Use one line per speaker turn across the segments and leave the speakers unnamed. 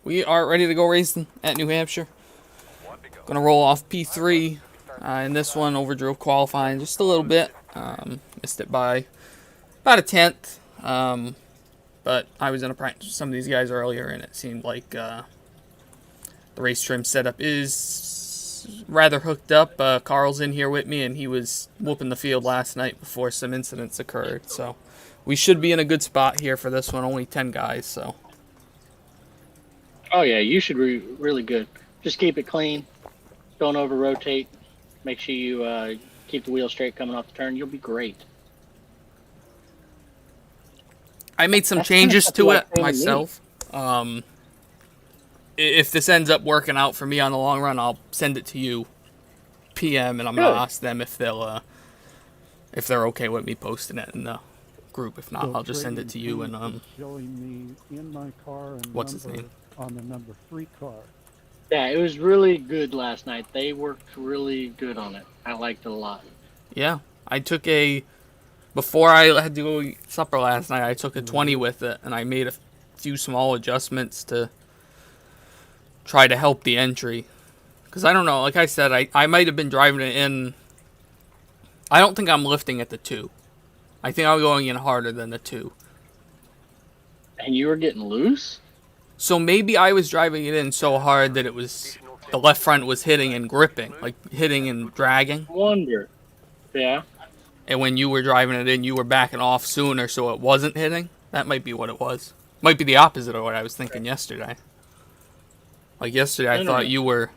We are ready to go racing at New Hampshire. Gonna roll off P3 in this one, overdrove qualifying just a little bit. Missed it by about a tenth. But I was in a practice with some of these guys earlier, and it seemed like the race trim setup is rather hooked up. Carl's in here with me, and he was whooping the field last night before some incidents occurred. So we should be in a good spot here for this one. Only 10 guys, so.
Oh, yeah, you should be really good. Just keep it clean. Don't over-rotate. Make sure you keep the wheel straight coming off the turn. You'll be great.
I made some changes to it myself. If this ends up working out for me on the long run, I'll send it to you PM, and I'm going to ask them if they'll if they're okay with me posting it in the group. If not, I'll just send it to you and
showing me in my car and
what's his name?
On the number 3 car.
Yeah, it was really good last night. They worked really good on it. I liked it a lot.
Yeah, I took before I had to go eat supper last night, I took a 20 with it, and I made a few small adjustments to try to help the entry. Because I don't know, like I said, I might have been driving it in. I don't think I'm lifting at the 2. I think I'm going in harder than the 2.
And you were getting loose?
So maybe I was driving it in so hard that it was, the left front was hitting and gripping, like hitting and dragging.
Wonder. Yeah.
And when you were driving it in, you were backing off sooner, so it wasn't hitting. That might be what it was. Might be the opposite of what I was thinking yesterday. Like yesterday, I thought you were.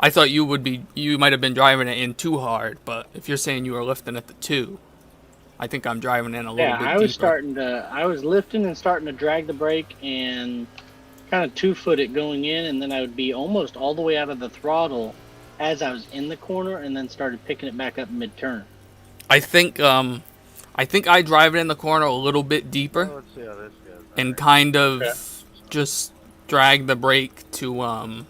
I thought you would be. You might have been driving it in too hard, but if you're saying you were lifting at the 2, I think I'm driving in a little bit deeper.
I was lifting and starting to drag the brake and kind of 2-foot it going in, and then I would be almost all the way out of the throttle as I was in the corner, and then started picking it back up mid-turn.
I think I drive it in the corner a little bit deeper, and kind of just drag the brake to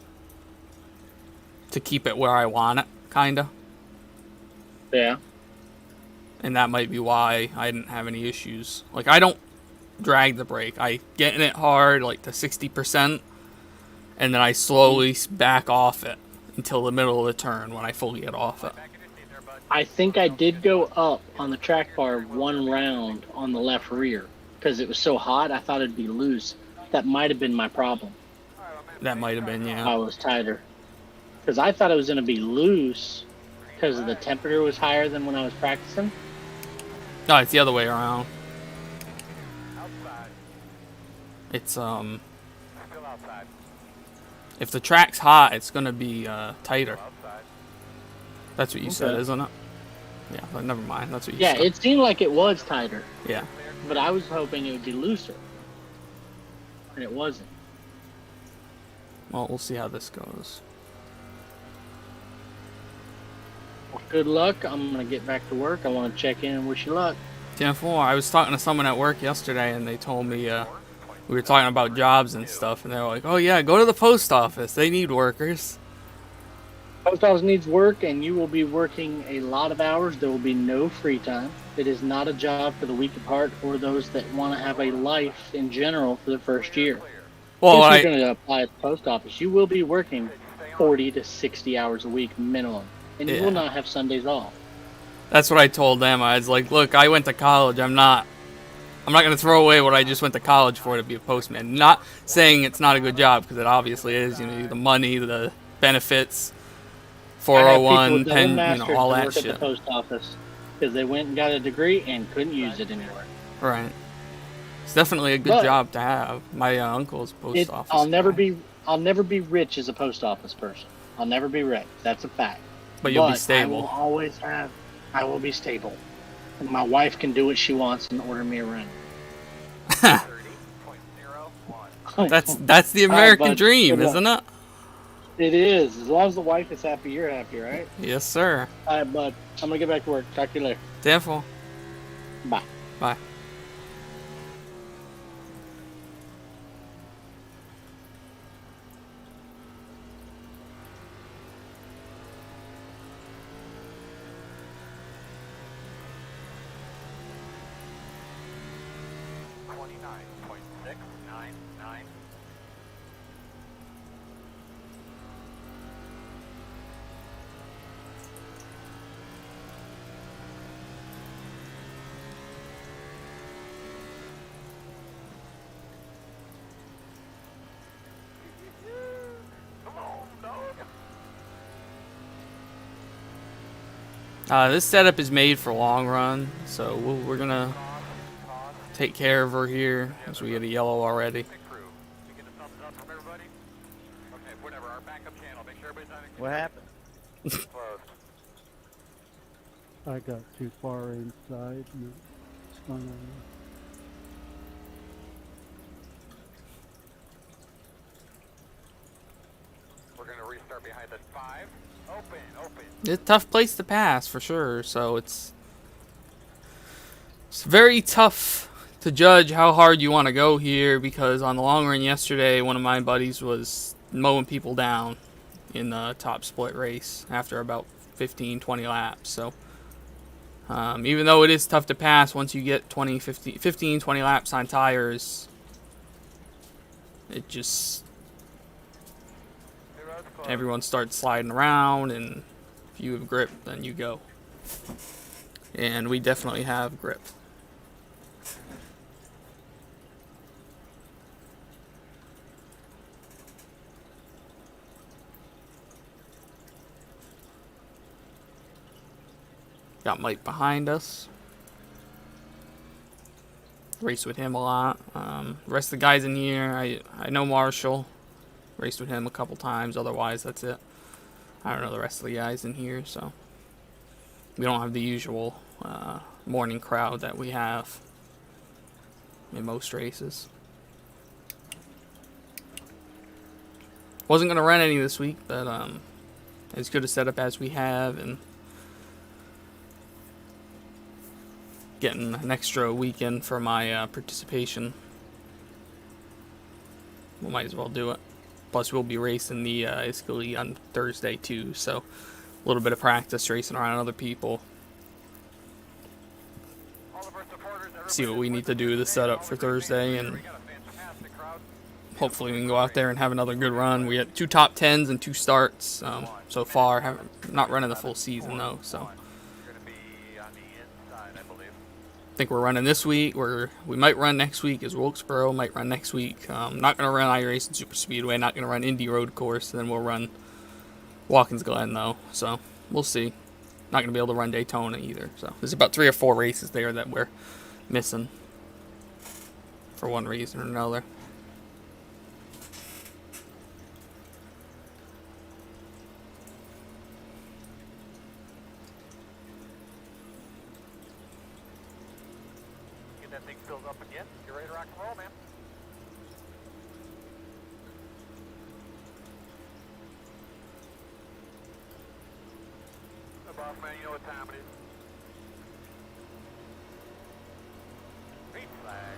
keep it where I want it, kind of.
Yeah.
And that might be why I didn't have any issues. Like, I don't drag the brake. I get in it hard, like to 60%, and then I slowly back off it until the middle of the turn when I fully get off it.
I think I did go up on the track bar 1 round on the left rear because it was so hot. I thought it'd be loose. That might have been my problem.
That might have been, yeah.
I was tighter because I thought it was going to be loose because the temperature was higher than when I was practicing.
No, it's the other way around. It's if the track's hot, it's gonna be tighter. That's what you said, isn't it? Yeah, but never mind. That's what you said.
Yeah, it seemed like it was tighter.
Yeah.
But I was hoping it would be looser, and it wasn't.
Well, we'll see how this goes.
Well, good luck. I'm gonna get back to work. I want to check in and wish you luck.
10-4. I was talking to someone at work yesterday, and they told me we were talking about jobs and stuff, and they were like, "Oh yeah, go to the post office. They need workers."
Post office needs work, and you will be working a lot of hours. There will be no free time. It is not a job for the weak of heart or those that want to have a life in general for the first year.
Well,
if you're going to apply at the post office, you will be working 40 to 60 hours a week minimum, and you will not have Sundays off.
That's what I told them. I was like, "Look, I went to college. I'm not going to throw away what I just went to college for to be a postman." Not saying it's not a good job, because it obviously is. You know, the money, the benefits, 401, pen, all that shit.
At the post office because they went and got a degree and couldn't use it anywhere.
Right. It's definitely a good job to have. My uncle's post office.
I'll never be rich as a post office person. I'll never be rich. That's a fact.
But you'll be stable.
I will be stable. And my wife can do what she wants and order me around.
That's the American dream, isn't it?
It is. As long as the wife is happy, you're happy, right?
Yes, sir.
All right, bud. I'm going to get back to work. Talk to you later.
10-4.
Bye.
Bye. This setup is made for long run, so we're gonna take care of her here as we get a yellow already.
What happened?
I got too far inside and it spun out.
We're gonna restart behind the 5. Open.
It's a tough place to pass for sure, so it's very tough to judge how hard you want to go here, because on the long run yesterday, one of my buddies was mowing people down in the top split race after about 15-20 laps. So even though it is tough to pass, once you get 15-20 laps on tires, it just, everyone starts sliding around, and if you have grip, then you go. And we definitely have grip. Got Mike behind us. Raced with him a lot. The rest of the guys in here, I know Marshall. Raced with him a couple times. Otherwise, that's it. I don't know the rest of the guys in here, so we don't have the usual morning crowd that we have in most races. Wasn't gonna run any this week, but as good a setup as we have, and getting an extra weekend for my participation, we might as well do it. Plus, we'll be racing the Iskali on Thursday too, so a little bit of practice racing around other people. See what we need to do to set up for Thursday, and hopefully we can go out there and have another good run. We had 2 top 10s and 2 starts so far. Not running the full season though, so. I think we're running this week. We might run next week as Wilkesboro. Might run next week. Not gonna run iRacing Super Speedway. Not gonna run Indy Road Course. And then we'll run Watkins Glen though. So we'll see. Not gonna be able to run Daytona either. So there's about 3 or 4 races there that we're missing for one reason or another.
That thing fills up again. You're ready to rock and roll, man. The boss man, you know what time it is. Green flag.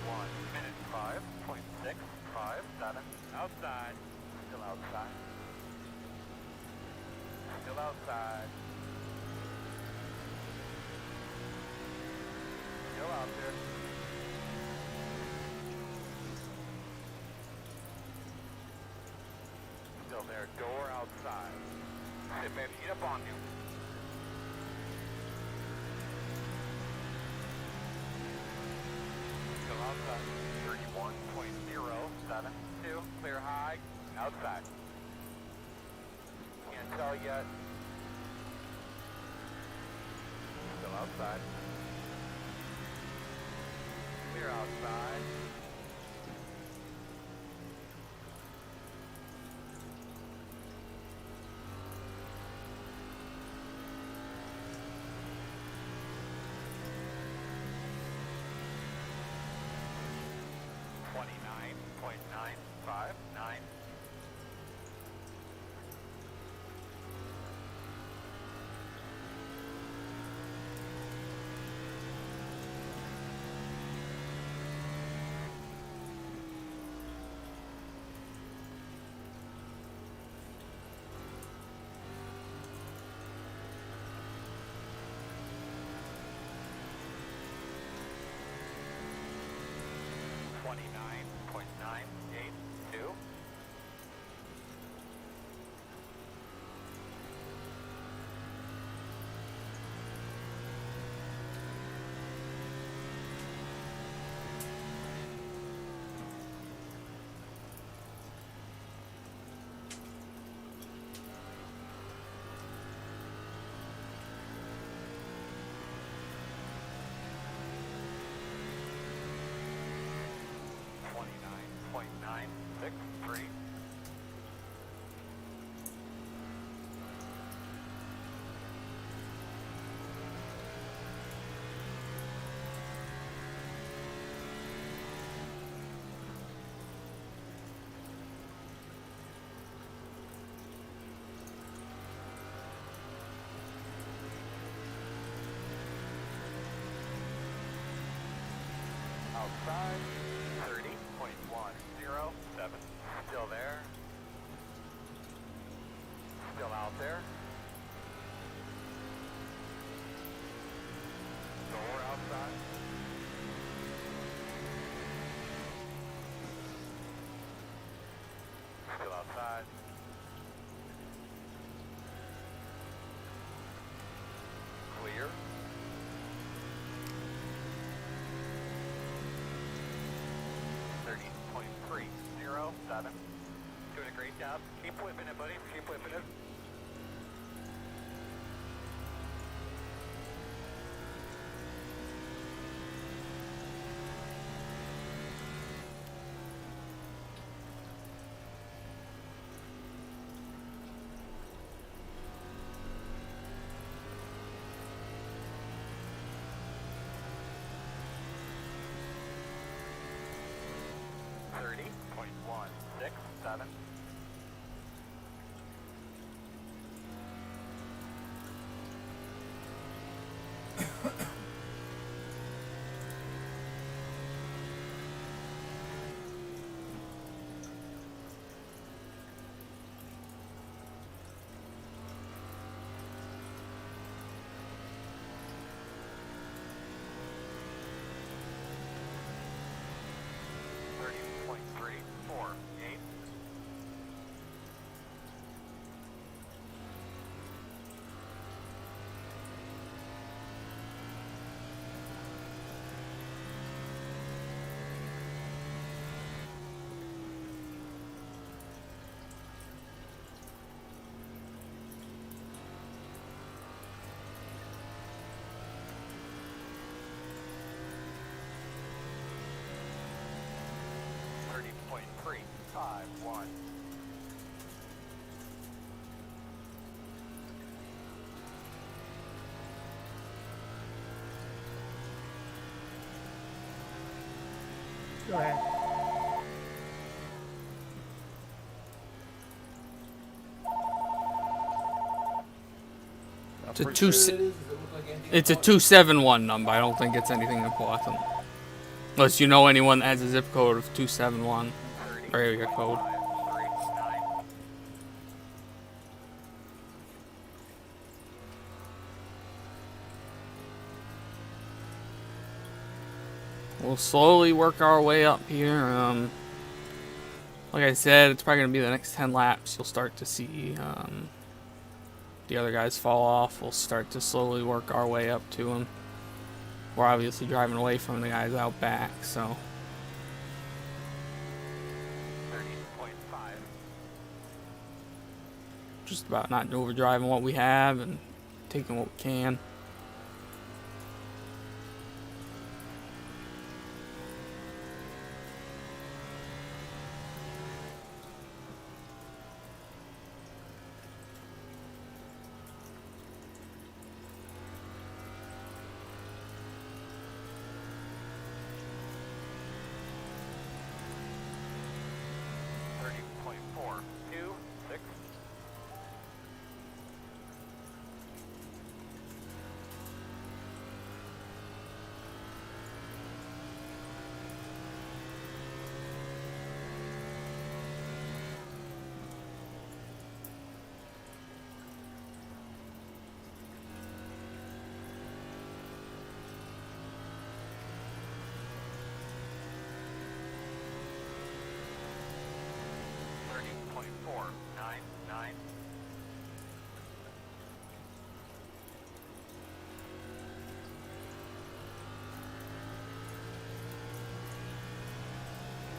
1 minute 5.657. Outside. Still outside. Still outside. Still out there. Still there. Door outside. Sit baby, heat up on you. Still outside. 31.072. Clear high. Outside. Can't tell yet. Still outside. Clear outside. .959. .982. outside. 30.107. Still there. Still out there. Door outside. Still outside. Clear. .307. Doing a great job. Keep whipping it, buddy. Keep whipping it. .167. .351.
Go ahead.
It's a 271 number. I don't think it's anything important. Unless you know anyone that has a zip code of 271 or area code. We'll slowly work our way up here. Like I said, it's probably going to be the next 10 laps. You'll start to see the other guys fall off. We'll start to slowly work our way up to them. We're obviously driving away from the guys out back, so.
30.5.
Just about not overdriving what we have and taking what we can.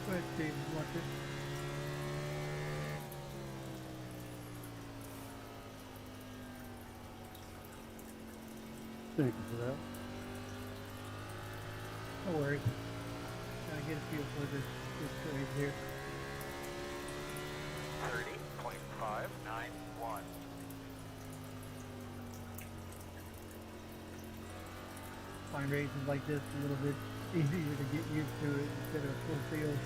Go ahead, Steve. Watch it.
Thank you for that.
No worries. Gotta get a feel for this trade here.
30.591.
Find races like this a little bit easier to get used to it instead of full field.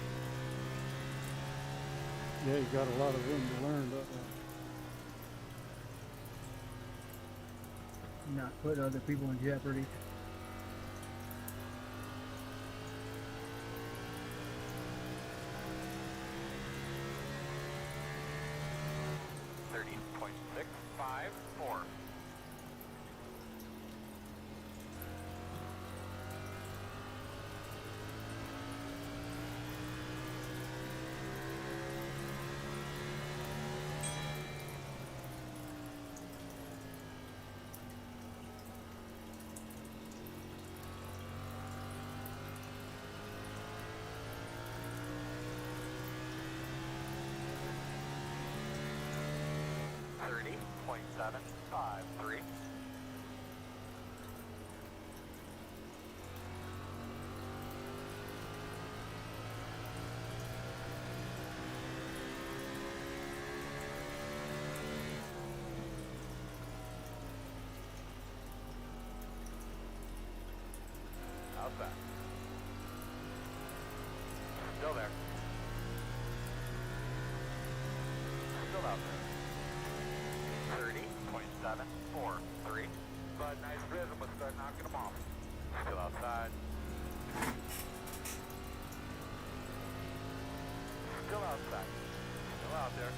Yeah, you got a lot of room to learn, don't you?
Not put other people in jeopardy.
30.753. Outside. Still there. Still out there. 30.743. But nice rhythm, let's start knocking them off. Still outside. Still outside. Still out there.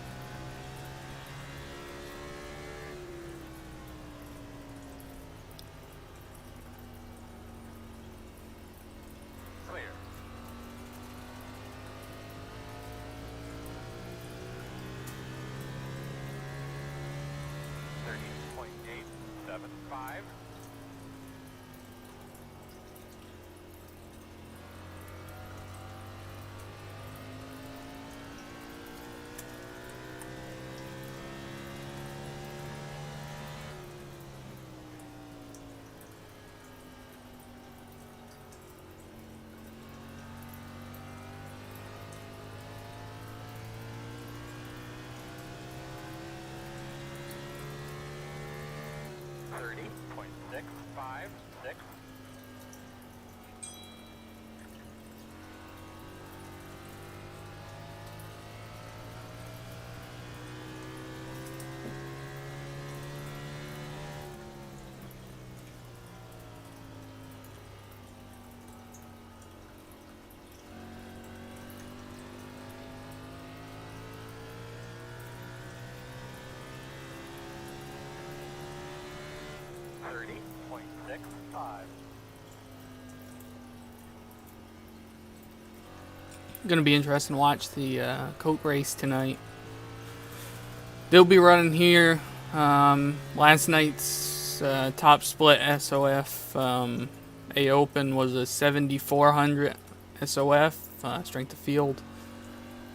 Clear. .875. .656. .65.
Gonna be interesting to watch the Coke race tonight. They'll be running here. Last night's top split SOF A Open was a 7400 SOF strength of field,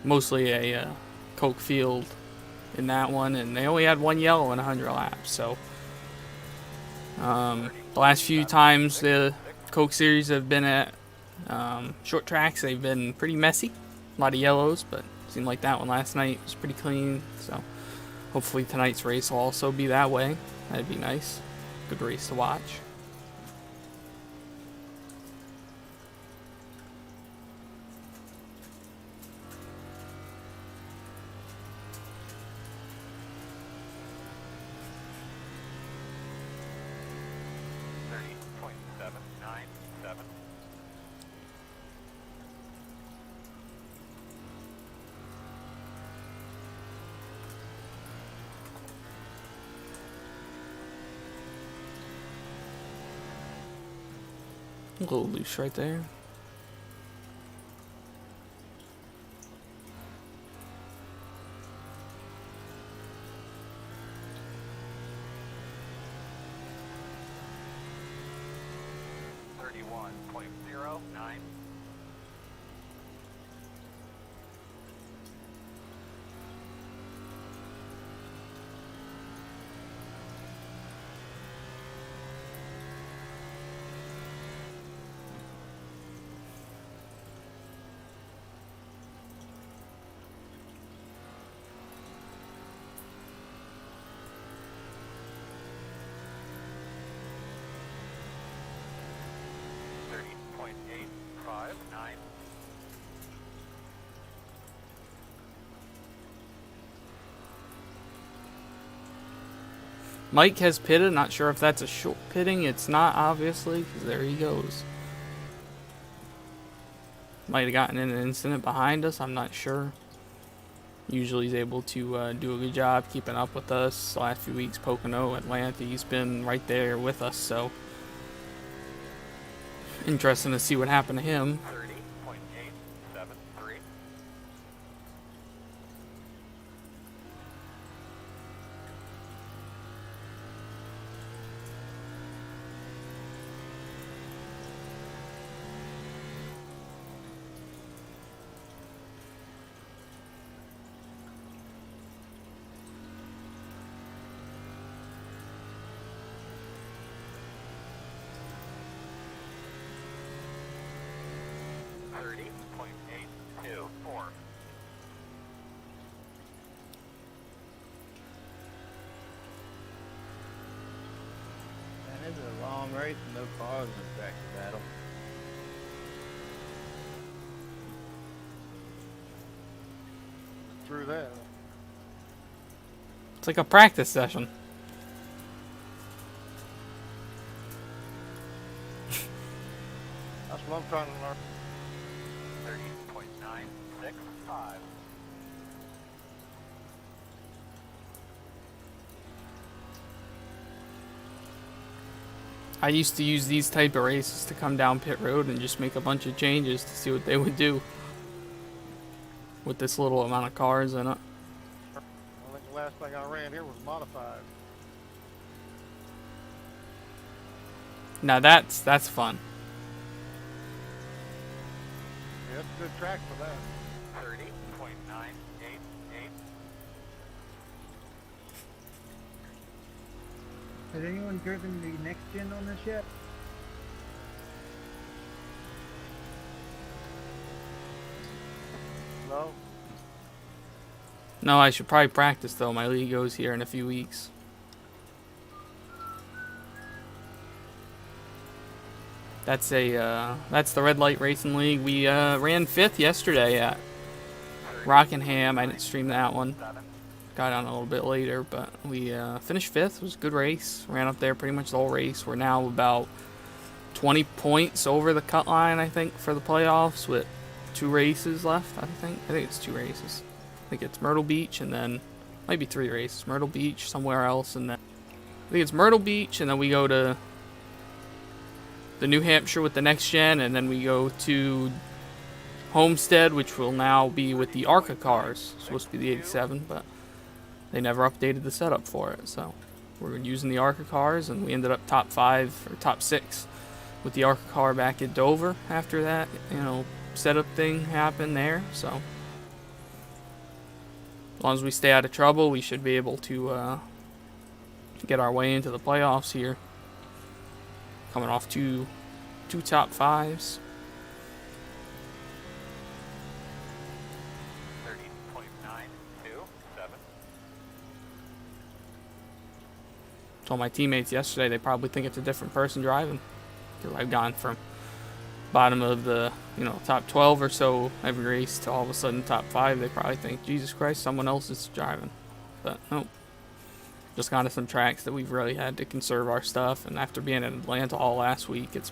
mostly a Coke field in that one, and they only had one yellow in 100 laps. So the last few times the Coke series have been at short tracks, they've been pretty messy. A lot of yellows, but it seemed like that one last night was pretty clean. So hopefully tonight's race will also be that way. That'd be nice. Good race to watch.
.797.
A little loose right there.
.09. .859.
Mike has pitted. Not sure if that's a short pitting. It's not, obviously, because there he goes. Might have gotten in an incident behind us. I'm not sure. Usually he's able to do a good job keeping up with us. The last few weeks, Pocono, Atlanta, he's been right there with us. So interesting to see what happened to him.
30.873. 30.824.
Man, this is a long race and no cars in the back to battle.
Through that.
It's like a practice session.
That's what I'm trying to learn.
30.965.
I used to use these type of races to come down pit road and just make a bunch of changes to see what they would do with this little amount of cars in it.
I think the last thing I ran here was modified.
Now that's fun.
Yeah, it's a good track for that.
30.988.
Has anyone driven the next gen on this yet?
No?
No, I should probably practice though. My league goes here in a few weeks. That's that's the Red Light Racing League. We ran 5th yesterday at Rockingham. I didn't stream that one. Got on a little bit later, but we finished 5th. It was a good race. Ran up there pretty much the whole race. We're now about 20 points over the cut line, I think, for the playoffs with 2 races left. I think it's 2 races. I think it's Myrtle Beach and then maybe 3 races. Myrtle Beach, somewhere else, and then I think it's Myrtle Beach, and then we go to the New Hampshire with the next gen, and then we go to Homestead, which will now be with the ARCA cars. It's supposed to be the 87, but they never updated the setup for it, so we're using the ARCA cars, and we ended up top 5 or top 6 with the ARCA car back at Dover after that, setup thing happened there. So as long as we stay out of trouble, we should be able to get our way into the playoffs here. Coming off two top 5s.
30.927.
Told my teammates yesterday they probably think it's a different person driving, because I've gone from bottom of the top 12 or so every race to all of a sudden top 5. They probably think, Jesus Christ, someone else is driving. But nope. Just gone to some tracks that we've really had to conserve our stuff, and after being in Atlanta all last week, it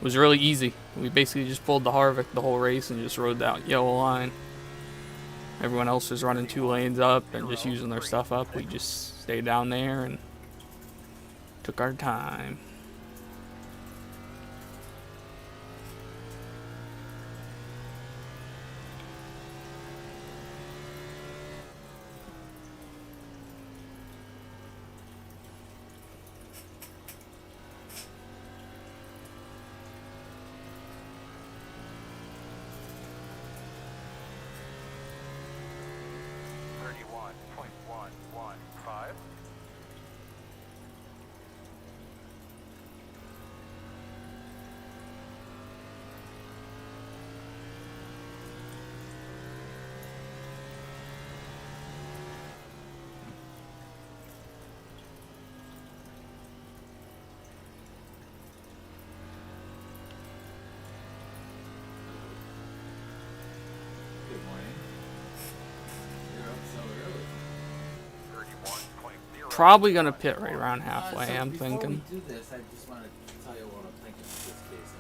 was really easy. We basically just pulled the Harvick the whole race and just rode that yellow line. Everyone else was running 2 lanes up and just using their stuff up. We just stayed down there and took our time. Probably gonna pit right around halfway, I'm thinking.
Before we do this, I just want to tell you what I'm thinking in this case.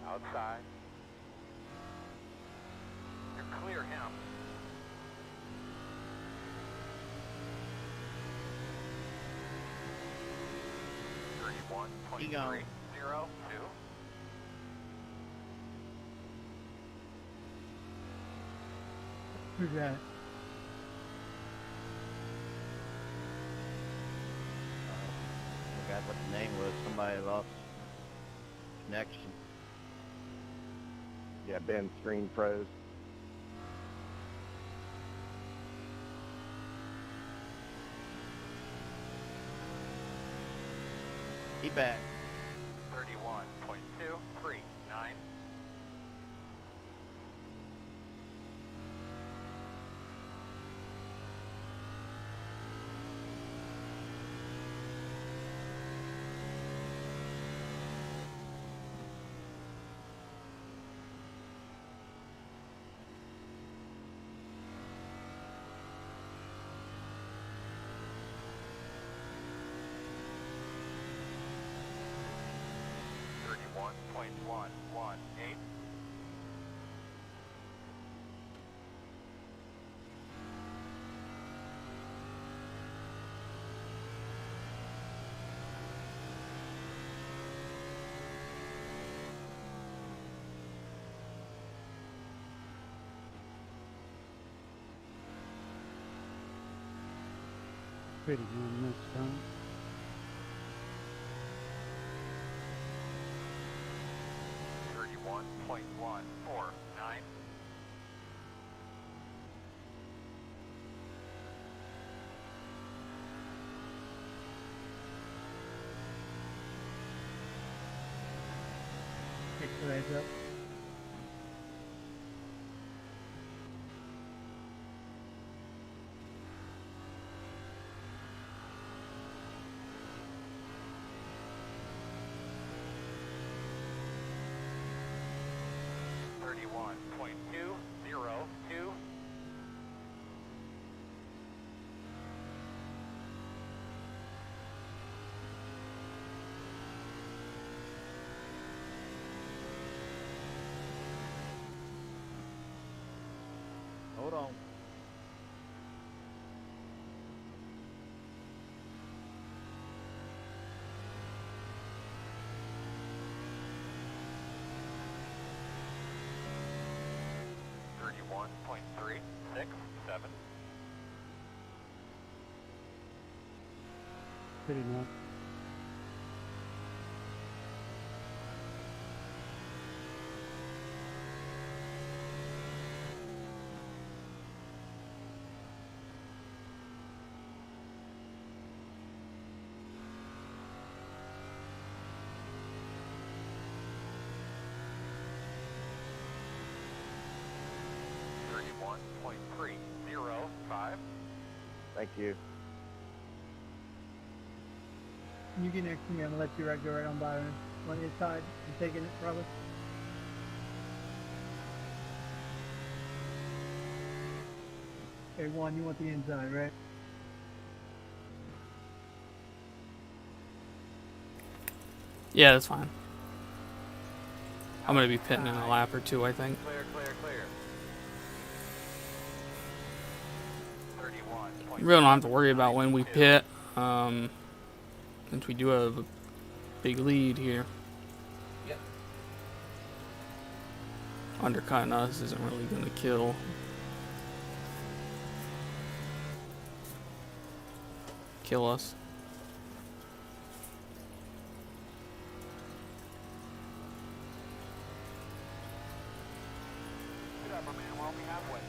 Outside. clear him.
He gone.
31.302.
Who's that?
Forgot what the name was. Somebody lost connection.
Yeah, Ben's screen froze.
He back.
31.239. .118.
Pretty good this time.
.149.
Take the legs up.
.202.
Hold on.
.367.
Pretty much.
.305.
Thank you.
You get next to me, I'm gonna let you go right on by on his side. You taking it, probably? Okay, one, you want the inside, right?
Yeah, that's fine. I'm gonna be pitting in a lap or two, I think.
Clear, clear, clear. 31.
We really don't have to worry about when we pit, since we do have a big lead here.
Yep.
Undercutting us isn't really gonna kill. Us.
Good up, my man. We're only halfway.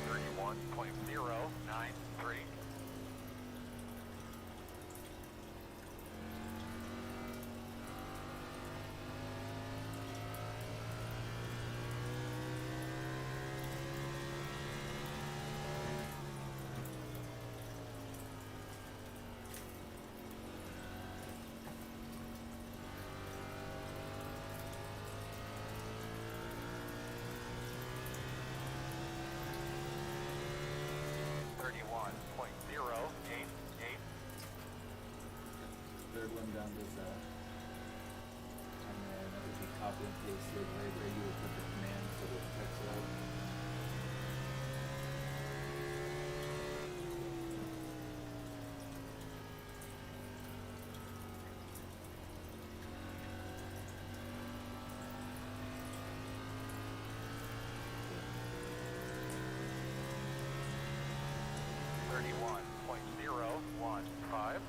31.093.
Third one down this, and then that would be copy and pasted right where you would put the command Excellent.
$31.015.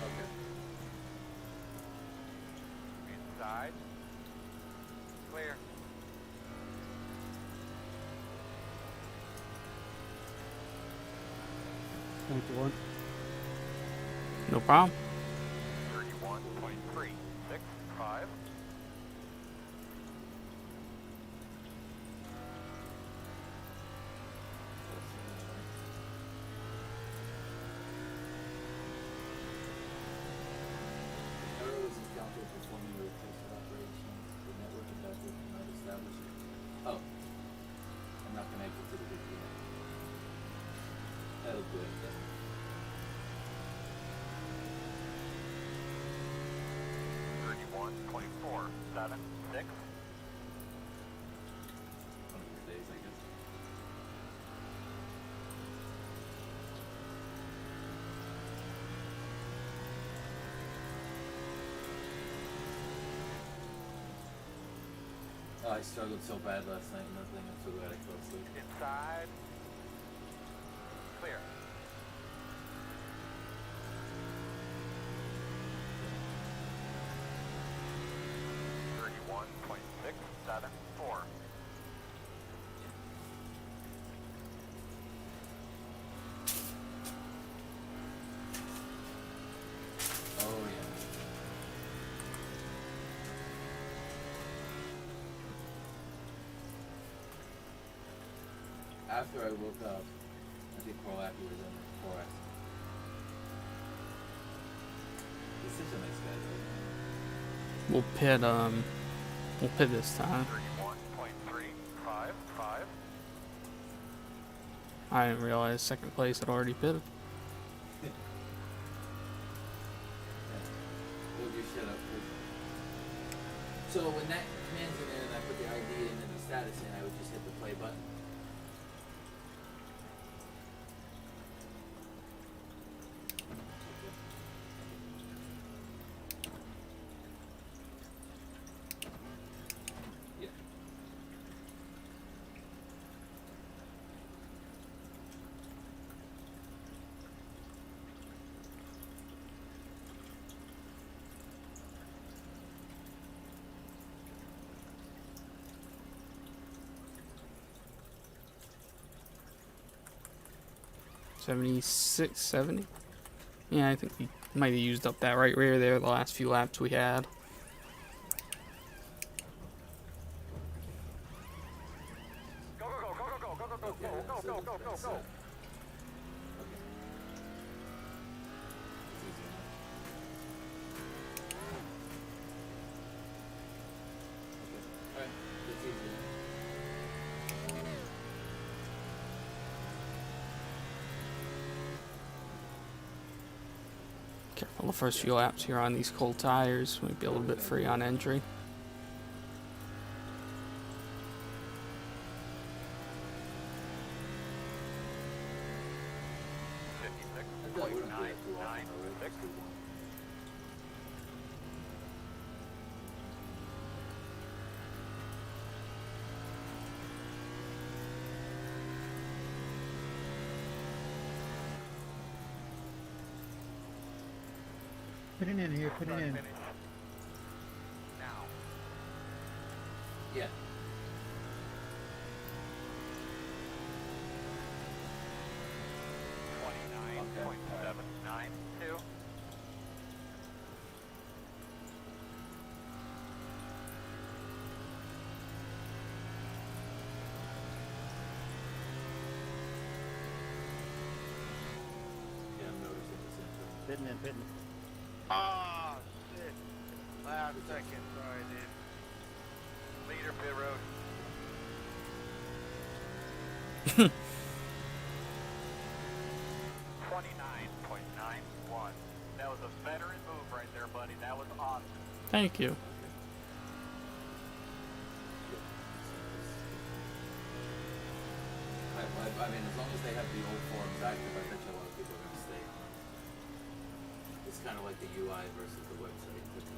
Okay.
Inside. Clear.
Thank you, one.
No problem.
31.365.
Error was encountered performing a replacement operation. The network adapter cannot establish it. Oh. I'm not connected to the VPN. That'll do it. Yeah.
$31.476.
One of your days, I guess. Oh, I struggled so bad last night, nothing. I'm so glad I fell asleep.
Inside. Clear. $31.674.
Oh, yeah. After I woke up, I think Proactive was in the forest. He's such a nice guy, though.
We'll pit this time.
31.355.
I didn't realize second place had already pitted.
Yeah. Hold your shit up, please. So when that command's in there and I put the ID in and the status in, I would just hit the play button. Yeah.
76, 70. Yeah, I think we might have used up that right rear there the last few laps we had.
Go, go, go, go, go, go, go, go, go, go, go, go, go, go.
Alright, that's easy.
Careful the first few laps here on these cold tires. Might be a little bit free on entry.
I thought we wouldn't do that too often, though, right? Just do one.
Put it in here, put it in.
Finish. Now.
Yeah. Okay, alright.
29.792.
Yeah, I'm noticing this intro.
Pitting in, pitting.
Ah, shit. Last second, sorry, dude.
Leader pit road.
Thank you.
I mean, as long as they have the old forums active, I bet you a lot of people are going to stay on them. It's kind of like the UI versus the website. Because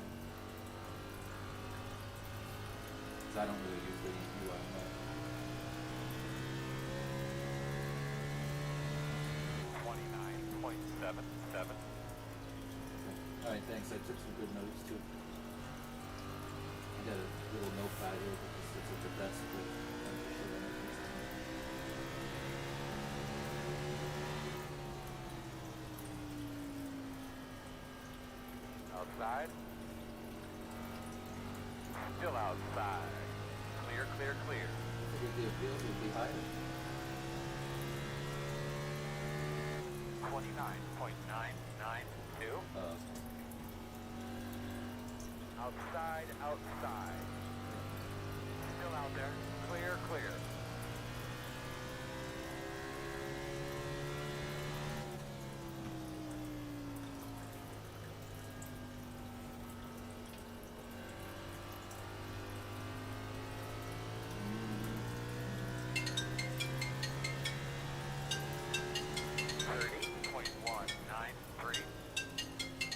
I don't really use the UI much.
29.77.
Alright, thanks. I took some good notes too. I got a little notepad here that just sits at the desk with a bunch of shit on it.
Outside. Still outside. Clear, clear, clear.
I figured the appeals would be higher.
29.992. Outside, outside. Still out there. Clear, clear.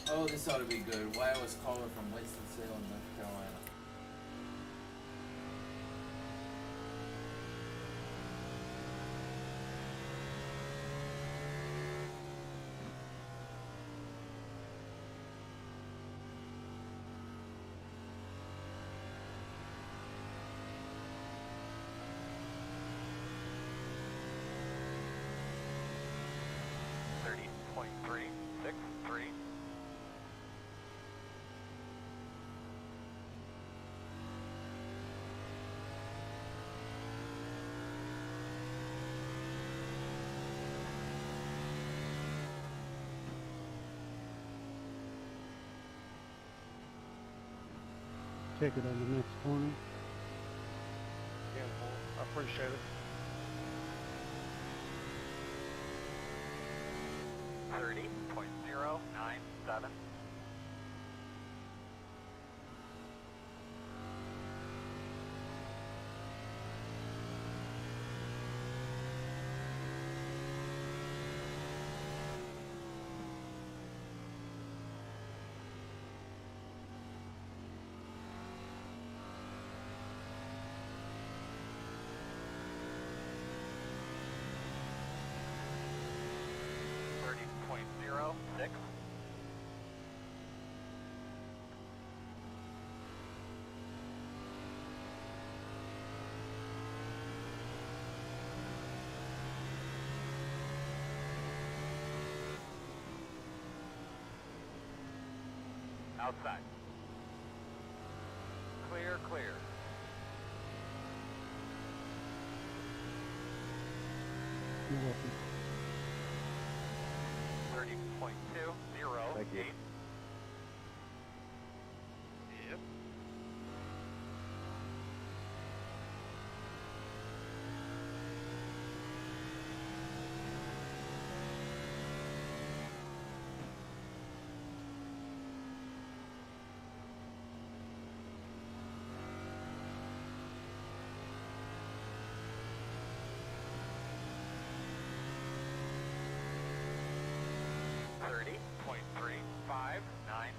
Oh, this ought to be good. Wireless caller from Winston-Salem, North Carolina.
Check it on the next corner.
Yeah, I appreciate it.
30.097. .06. Outside. Clear, clear.
You're welcome.
30.208.
Thank you.
Yep.
.359.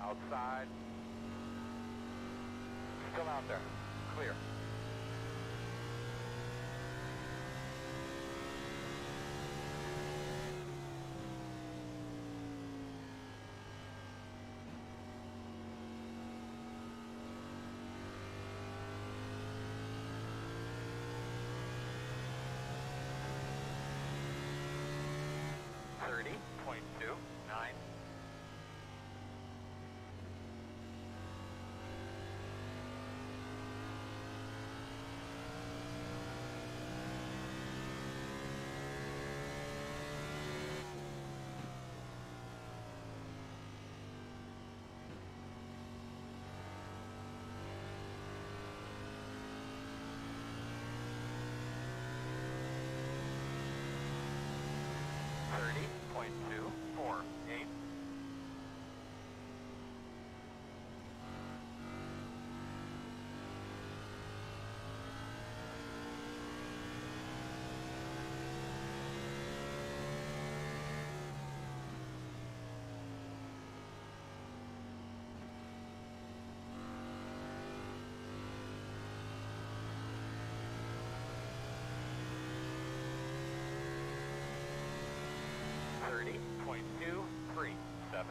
Outside. Still out there. Clear. .29. .30.24. 30.237.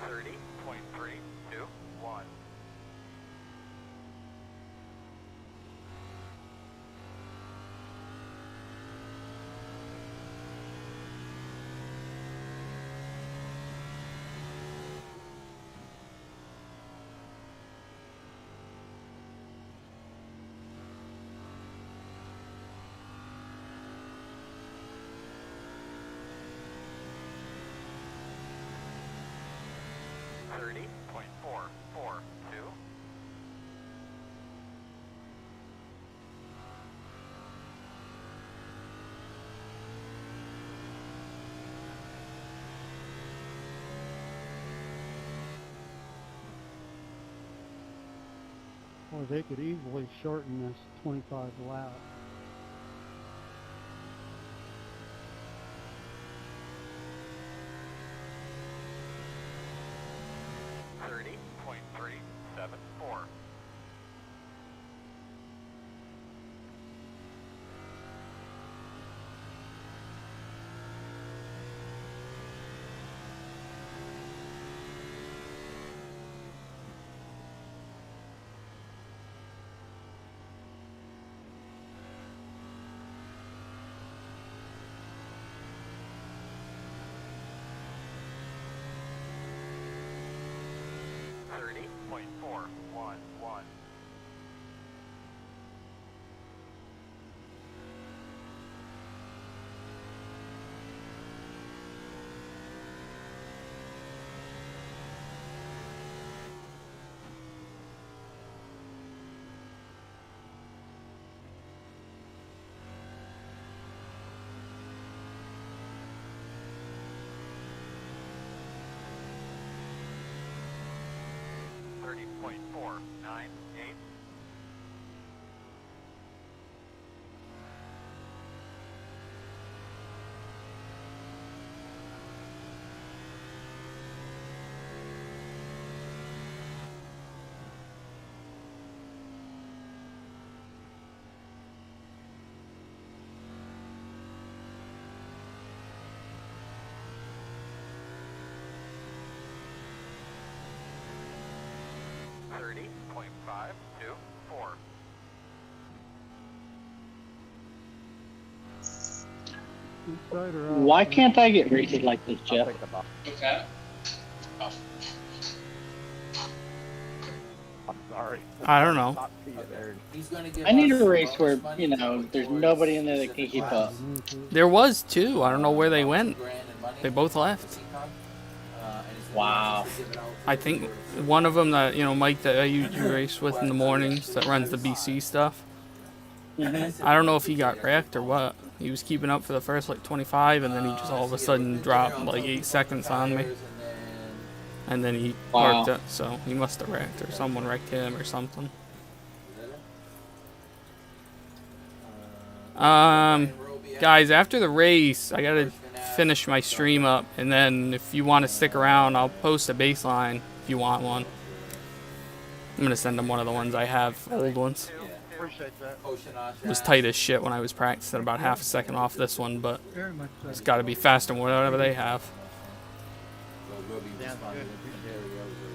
Thirty point three two one. Thirty point four four two.
Or they could easily shorten this 25 laps.
Thirty point three seven four. Thirty point four one one. Thirty point four nine eight. Thirty point five two four.
Inside or out?
Why can't I get rated like this, Jeff?
I'm sorry.
I don't know.
Top to you there.
He's gonna give
I need
us
a race
bonus
where,
money
you know, there's
towards
nobody in there that can keep up.
There was two. I don't know where they went.
$2,000 in money
They both
for
left.
Seacon, and he's
Wow.
gonna give it out
I think one of them that, you know, Mike that I usually race with in the mornings that runs the BC stuff.
Mm-hmm.
I don't know if he got wrecked or what. He was keeping up for the first like 25 and then he just all of a sudden dropped like 8 seconds on me. And then he
Wow.
parked it, so he must have wrecked or someone wrecked him or something. Guys, after the race, I gotta finish my stream up, and then if you want to stick around, I'll post a baseline if you want one. I'm gonna send them one of the ones I have, old ones.
Appreciate that.
It was tight as shit when I was practicing, about half a second off this one, but
Very much so.
it's got to be faster than whatever they have.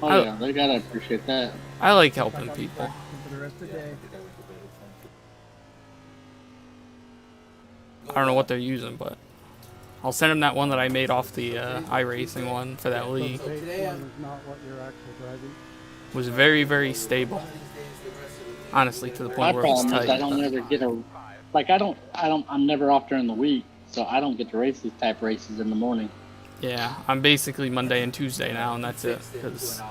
Oh yeah, they gotta appreciate that.
I like helping people.
For the rest of the day.
I don't know what they're using, but I'll send them that one that I made off the iRacing one for that
The
league.
base one is not what you're actually driving.
It was very, very stable. Honestly, to the
My
point where it was
problem is I
tight.
don't ever get I'm never off during the week, so I don't get to race these type races in the morning.
Yeah, I'm basically Monday and Tuesday now, and that's it. Because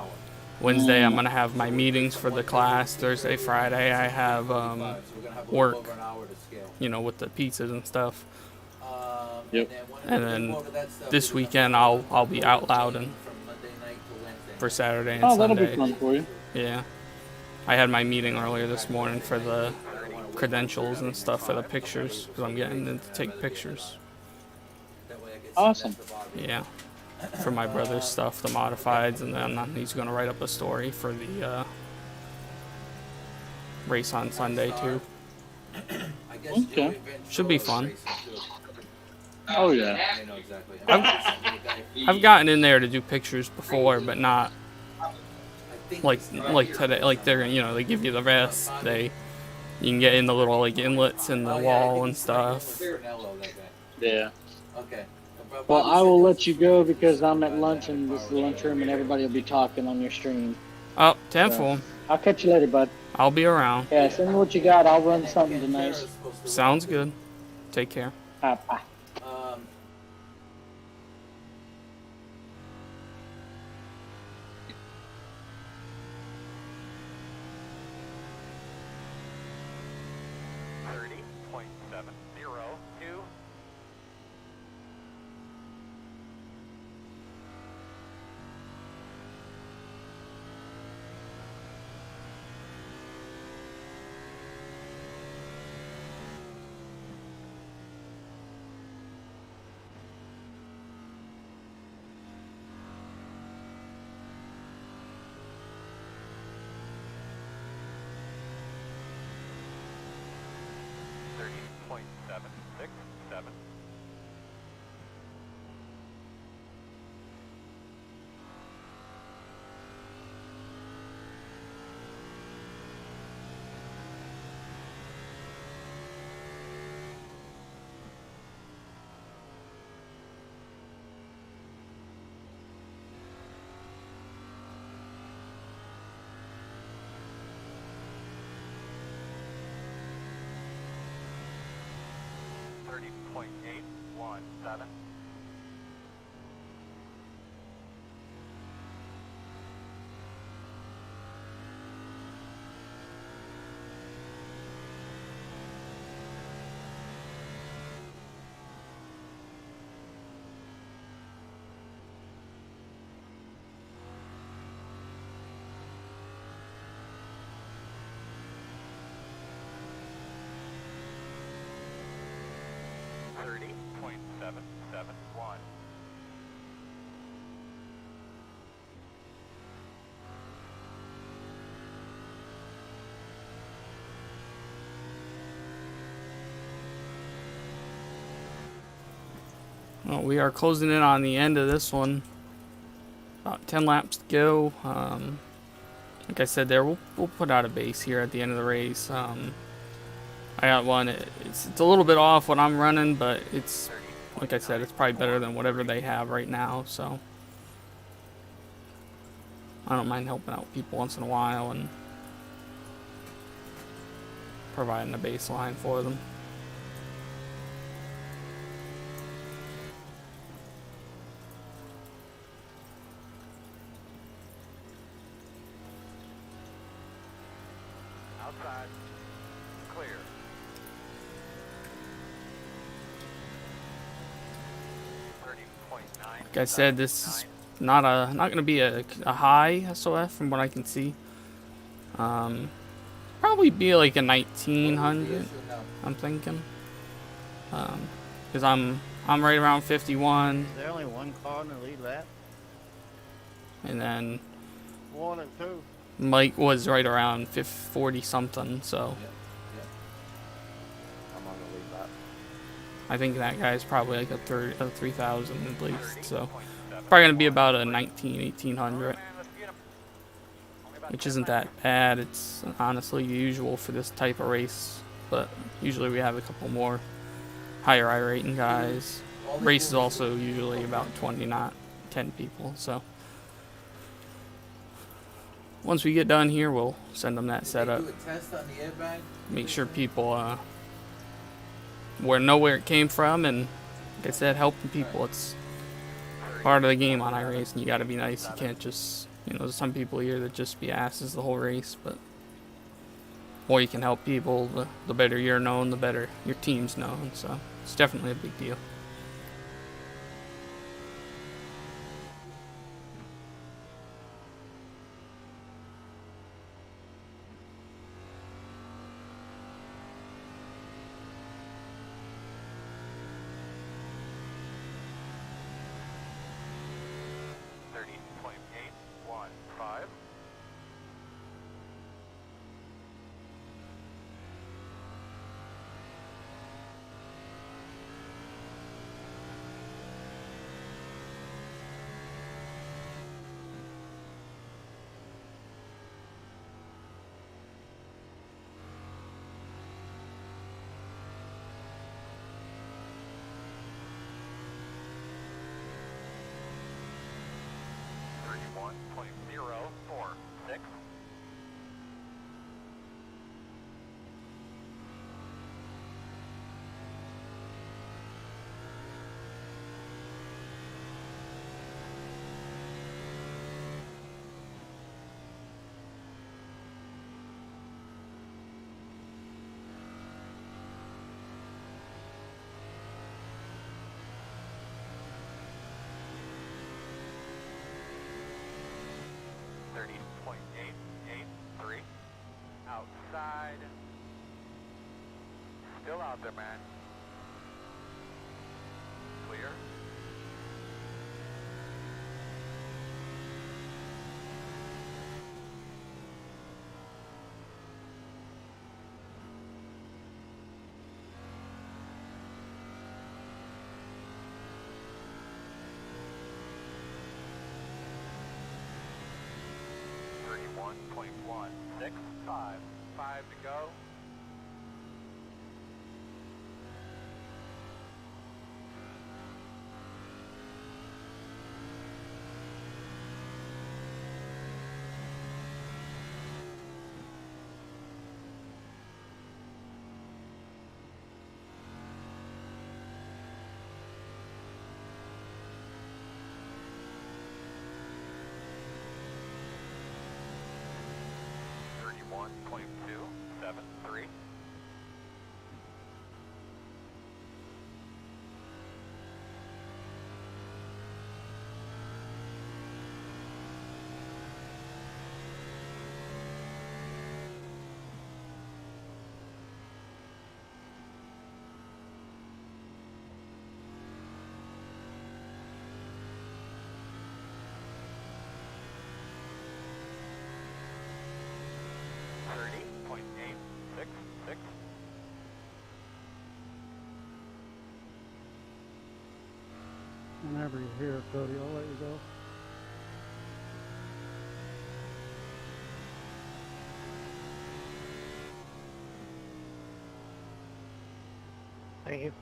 Wednesday I'm gonna have my meetings for the class. Thursday, Friday I have work, you know, with the pizzas and stuff.
Yep.
And then this weekend I'll be out loud and for Saturday and
Oh, that'll
Sunday.
be fun for you.
Yeah. I had my meeting earlier this morning for the credentials and stuff for the pictures, because I'm getting them to take pictures.
Awesome.
Yeah. For my brother's stuff, the modifieds, and then he's going to write up a story for the race on Sunday, too.
Okay.
Should be fun.
Oh, yeah.
I've gotten in there to do pictures before, but not like today. Like they're, you know, they give you the rest. You can get in the little like inlets in the wall and stuff.
Yeah.
Okay.
Well, I will let you go because I'm at lunch in this lunchroom and everybody will be talking on your stream.
Oh, 10-4.
I'll catch you later, bud.
I'll be around.
Yeah, send me what you got. I'll run something tonight.
Sounds good. Take care.
Bye.
30.702. .767. .817. .771.
Well, we are closing in on the end of this one. About 10 laps to go. Like I said there, we'll put out a base here at the end of the race. I got one. It's a little bit off what I'm running, but it's, like I said, it's probably better than whatever they have right now. So I don't mind helping out people once in a while and providing a baseline for them.
Outside. Clear.
Like I said, this is not going to be a high SOF from what I can see. Probably be like a 1900. I'm thinking, because I'm right around 51.
Is there only one car in the lead lap?
And then
1 and 2.
Mike was right around 40 something. So
I'm on the lead lap.
I think that guy's probably like a 3,000 at least. So probably gonna be about a 1800. Which isn't that bad. It's honestly usual for this type of race, but usually we have a couple more higher iRating guys. Race is also usually about 20, not 10 people. So once we get done here, we'll send them that setup. Make sure people know where it came from, and like I said, helping people. It's part of the game on iRacing. You got to be nice. You can't just, there's some people here that just be asses the whole race, but more you can help people, the better you're known, the better your team's known. So it's definitely a big deal.
31.883. Outside. Still out there, man. Clear. .165. 5 to go. .273. .866.
Whenever you're here, Cody, I'll let you go.
Thank you.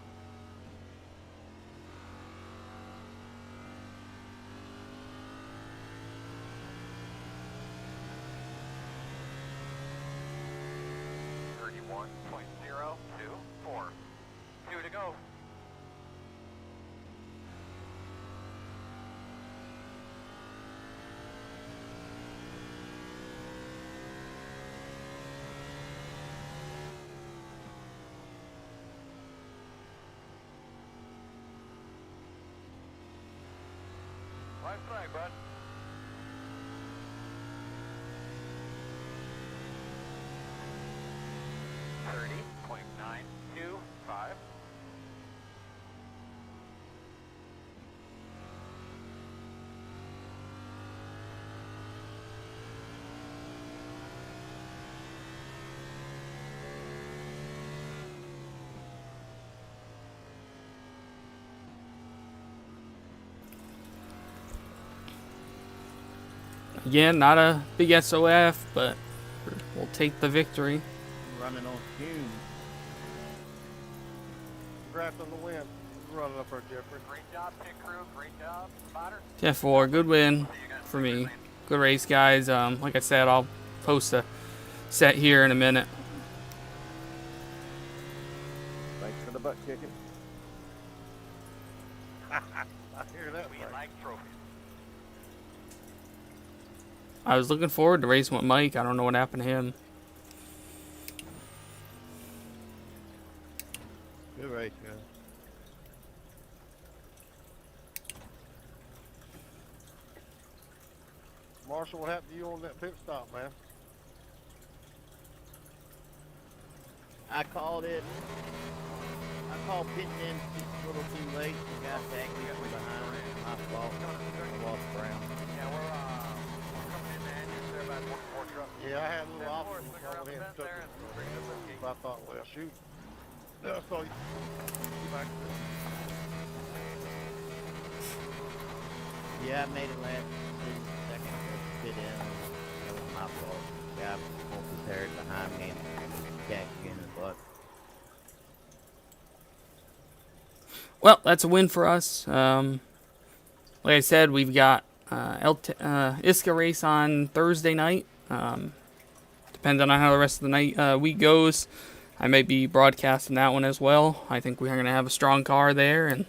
.024. 2 to go. Live flag, bud. .30.925.
Again, not a big SOF, but we'll take the victory.
Running on fumes.
Congrats on the win. Running up our Jeffrey.
Great job, pit crew. Great job, spotter.
10-4, good win for me. Good race, guys. Like I said, I'll post a set here in a minute.
Thanks for the butt kicking.
I hear that.
We
Frank.
like trophies.
I was looking forward to racing with Mike. I don't know what happened to him.
Good race, guys.
Marshall, what happened to you on that pit stop, man?
I called it. I called pitching in a little too late and got tagged from behind. My fault. I lost ground.
Yeah, we're coming in, man. Just there about 1-4 truck.
Yeah, I had a little
10-4,
obstacle
swing around
going
the
in and
bend
took
there
it.
and bring it up this gate.
So I thought, well, shoot. No, so you back to
Yeah, I made it last second to fit in. That was my fault. Guy more prepared behind me and catch me in the butt.
Well, that's a win for us. Like I said, we've got ISCA race on Thursday night. Depending on how the rest of the week goes, I might be broadcasting that one as well. I think we're going to have a strong car there, and